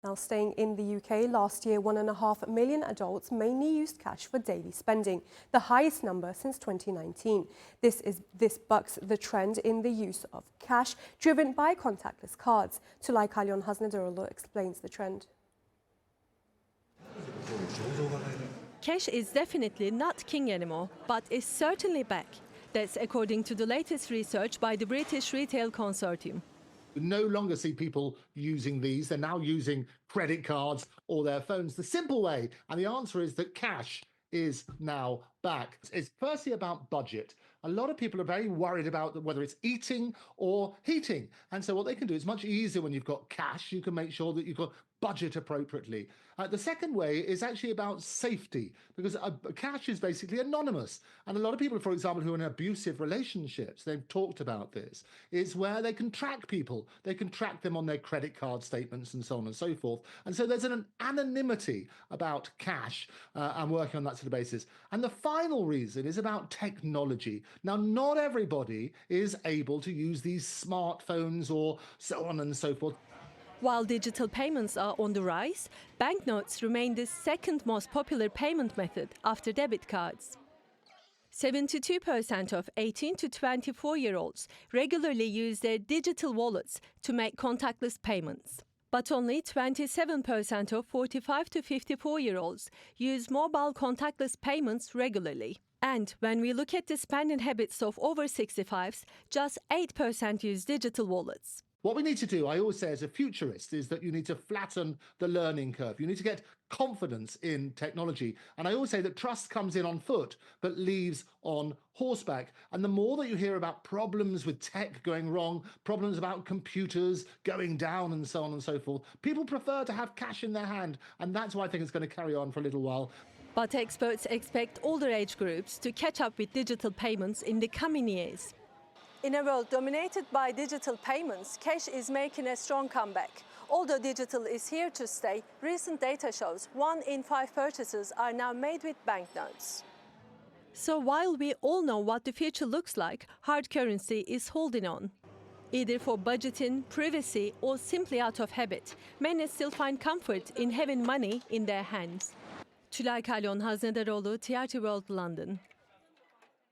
Now, staying in the UK, last year 1.5 million adults mainly used cash for daily spending, the highest number since 2019. This bucks the trend in the use of cash, driven by contactless cards. Tulay Kalyon explains the trend. Cash is definitely not king anymore, but is certainly back. That's according to the latest research by the British Retail Consortium. We no longer see people using these. They're now using credit cards or their phones the simple way. And the answer is that cash is now back. It's firstly about budget. A lot of people are very worried about whether it's eating or heating. And so what they can do is much easier when you've got cash. You can make sure that you've got budget appropriately. The second way is actually about safety, because cash is basically anonymous. And a lot of people, for example, who are in abusive relationships, they've talked about this, is where they can track people. They can track them on their credit card statements and so on and so forth. And so there's an anonymity about cash and working on that sort of basis. And the final reason is about technology. Now, not everybody is able to use these smartphones or so on and so forth. While digital payments are on the rise, banknotes remain the second most popular payment method after debit cards. 72% of 18 to 24-year-olds regularly use their digital wallets to make contactless payments. But only 27% of 45 to 54-year-olds use mobile contactless payments regularly. And when we look at the spending habits of over 65s, just 8% use digital wallets. What we need to do, I always say as a futurist, is that you need to flatten the learning curve. You need to get confidence in technology. And I always say that trust comes in on foot, but leaves on horseback. And the more that you hear about problems with tech going wrong, problems about computers going down and so on and so forth, people prefer to have cash in their hand. And that's why I think it's going to carry on for a little while. But experts expect older age groups to catch up with digital payments in the coming years. In a world dominated by digital payments, cash is making a strong comeback. Although digital is here to stay, recent data shows 1 in 5 purchases are now made with banknotes. So while we all know what the future looks like, hard currency is holding on. Either for budgeting, privacy, or simply out of habit, many still find comfort in having money in their hands. Tulay Kalyon, TRT World, London.